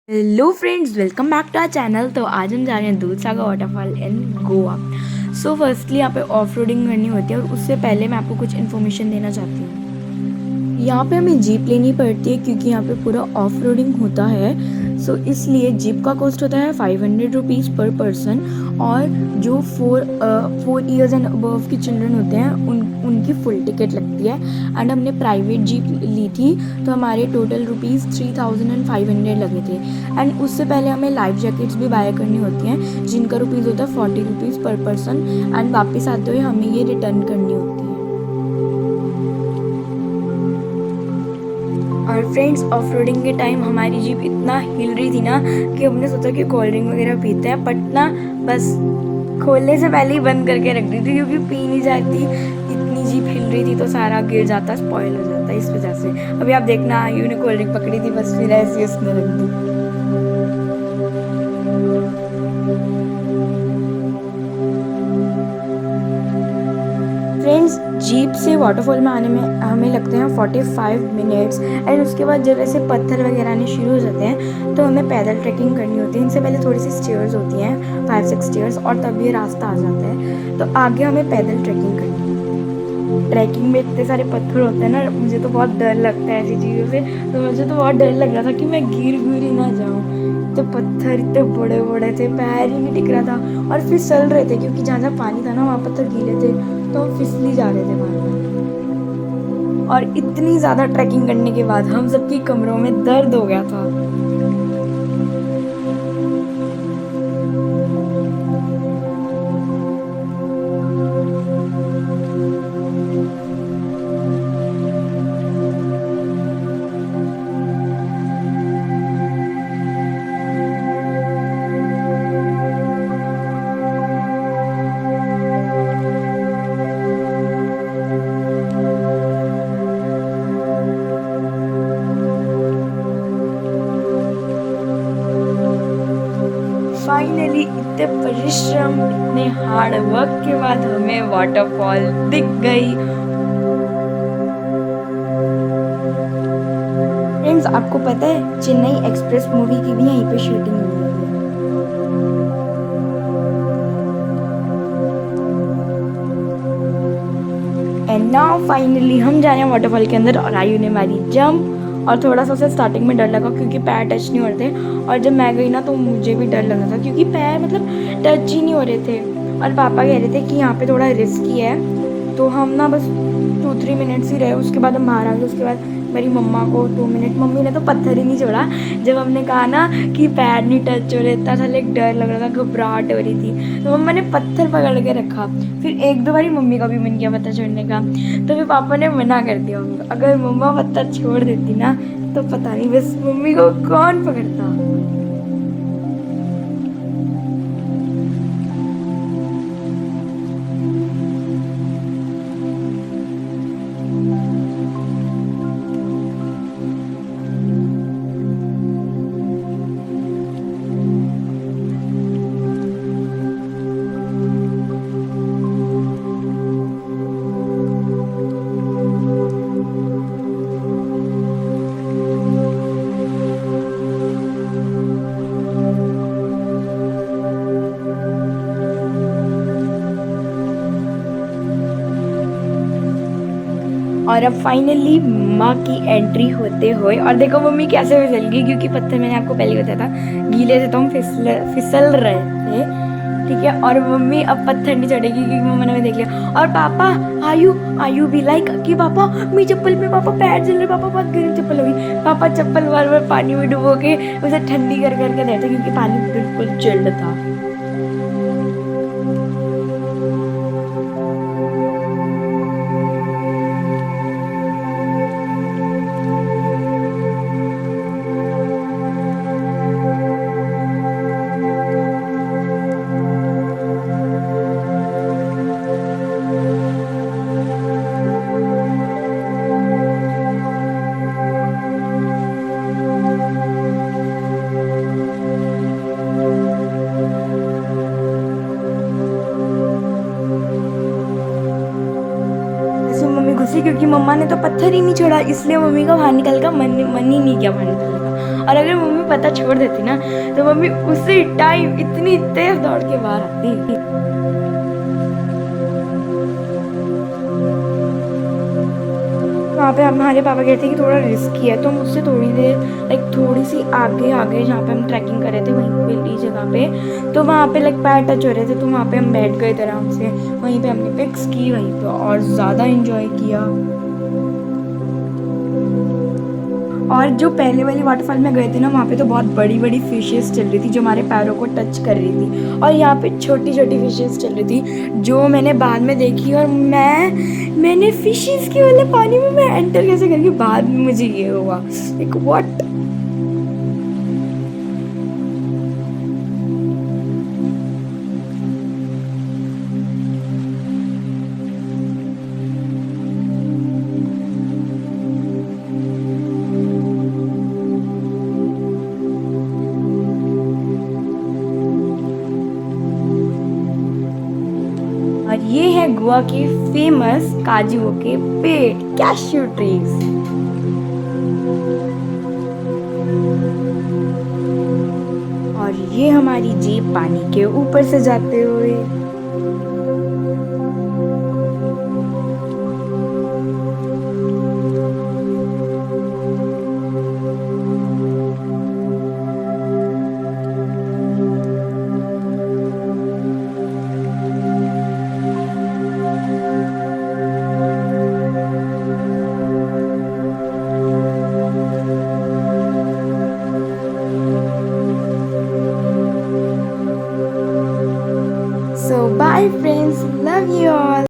Hello friends, welcome back to our channel. तो आज हम जा रहे हैं Dudhsagar waterfall in Goa. So firstly यहाँ पे ऑफ रोडिंग करनी होती है और उससे पहले मैं आपको कुछ इन्फॉर्मेशन देना चाहती हूँ। यहाँ पे हमें जीप लेनी पड़ती है क्योंकि यहाँ पे पूरा ऑफ रोडिंग होता है। सो इसलिए जीप का कॉस्ट होता है 500 रुपीज़ पर पर्सन। और जो फोर ईयर्स एंड अबव के चिल्ड्रन होते हैं उनकी फुल टिकट लगती है। एंड हमने प्राइवेट जीप ली थी तो हमारे टोटल रुपीज़ 3500 लगे थे। एंड उससे पहले हमें लाइफ जैकेट्स भी बाय करनी होती हैं जिनका रुपीज़ होता है 40 रुपीज़ पर पर्सन। एंड वापस आते हुए हमें ये रिटर्न करनी होती है। और फ्रेंड्स, ऑफ रोडिंग के टाइम हमारी जीप इतना हिल रही थी ना कि हमने सोचा कि कोल्ड ड्रिंक वगैरह पीते हैं, बट ना बस खोलने से पहले ही बंद करके रख दी थी क्योंकि पी नहीं जाती। इतनी जीप हिल रही थी तो सारा गिर जाता, स्पॉइल हो जाता, इस वजह से। अभी आप देखना, आयु ने कोल्ड ड्रिंक पकड़ी थी, बस फिर ऐसे उसने रख दी। फ्रेंड्स, जीप से वाटरफॉल में आने में हमें लगते हैं 45 मिनट्स। एंड उसके बाद जब ऐसे पत्थर वगैरह आने शुरू हो जाते हैं तो हमें पैदल ट्रैकिंग करनी होती है। इनसे पहले थोड़ी सी स्टेयर्स होती हैं, 5-6 स्टेयर्स, और तब ये रास्ता आ जाता है। तो आगे हमें पैदल ट्रैकिंग करनी है। ट्रैकिंग में इतने सारे पत्थर होते हैं ना, मुझे तो बहुत डर लगता है ऐसी चीज़ों से। तो मुझे तो बहुत डर लग रहा था कि मैं गिर ही ना जाऊँ। तो पत्थर इतने बड़े बड़े थे, पैर ही नहीं टिक रहा था। और फिसल रहे थे क्योंकि जहाँ जहाँ पानी था ना वहाँ पत्थर गीले थे, तो हम फिसली जा रहे थे बार। और इतनी ज़्यादा ट्रैकिंग करने के बाद हम सबकी कमरों में दर्द हो गया था। फाइनली इतने परिश्रम, इतने हार्ड वर्क के बाद हमें वाटरफॉल दिख गई। फ्रेंड्स, आपको पता है चेन्नई एक्सप्रेस मूवी की भी यहीं पे शूटिंग हुई है। एंड नाउ फाइनली हम जा रहे हैं वाटरफॉल के अंदर। और आयु ने मारी जंप। और थोड़ा सा उसे स्टार्टिंग में डर लगा क्योंकि पैर टच नहीं हो रहे थे। और जब मैं गई ना तो मुझे भी डर लग रहा था क्योंकि पैर मतलब टच ही नहीं हो रहे थे। और पापा कह रहे थे कि यहाँ पे थोड़ा रिस्की है। तो हम ना बस 2-3 मिनट्स ही रहे, उसके बाद हम बाहर आ गए। उसके बाद मेरी मम्मा को 2 मिनट, मम्मी ने तो पत्थर ही नहीं छोड़ा। जब हमने कहा ना कि पैर नहीं टच हो रहे, इतना सा एक डर लग रहा था, घबराहट हो रही थी, तो मम्मा ने पत्थर पकड़ के रखा। फिर 1-2 बारी मम्मी का भी मन किया पत्थर छोड़ने का, तो फिर पापा ने मना कर दिया मम्मी को। अगर मम्मा पत्थर छोड़ देती ना तो पता नहीं बस मम्मी को कौन पकड़ता। और अब फाइनली माँ की एंट्री होते हुए, और देखो मम्मी कैसे फिसल गई क्योंकि पत्थर मैंने आपको पहले बताया था गीले से तो हम फिसल रहे थे, ठीक है। और मम्मी अब पत्थर नहीं चढ़ेगी क्योंकि मम्मा ने देख लिया। और पापा, आयु भी लाइक कि पापा मेरी चप्पल में, पापा पैर जल रहे, पापा बहुत गर्म चप्पल होगी। पापा चप्पल बार बार पानी में डुबो के उसे ठंडी कर करके देते क्योंकि पानी बिल्कुल चिल्ड था। घुसी क्योंकि मम्मा ने तो पत्थर ही नहीं छोड़ा, इसलिए मम्मी का बाहर निकल का मन ही नहीं किया बाहर निकलने का। और अगर मम्मी पता छोड़ देती ना तो मम्मी उसी टाइम इतनी तेज दौड़ के बाहर आती। वहाँ पे हमारे पापा कहते हैं कि थोड़ा रिस्की है, तो मुझसे थोड़ी देर लाइक थोड़ी सी आगे आगे जहाँ पे हम ट्रैकिंग कर रहे थे वहीं पे जगह पे, तो वहाँ पे लाइक पैर टच हो रहे थे, तो वहाँ पे हम बैठ गए थे आराम से। वहीं पे हमने पिक्स की, वहीं पे और ज़्यादा इंजॉय किया। और जो पहले वाली वाटरफॉल में गए थे ना, वहाँ पे तो बहुत बड़ी बड़ी फिशेस चल रही थी जो हमारे पैरों को टच कर रही थी, और यहाँ पे छोटी छोटी फिशेस चल रही थी जो मैंने बाद में देखी। और मैंने फिशेस के वाले पानी में मैं एंटर कैसे करके बाद में मुझे ये हुआ लाइक व्हाट। और ये है गोवा के फेमस काजुओं के पेड़, कैश्यू ट्रीज। और ये हमारी जीप पानी के ऊपर से जाते हुए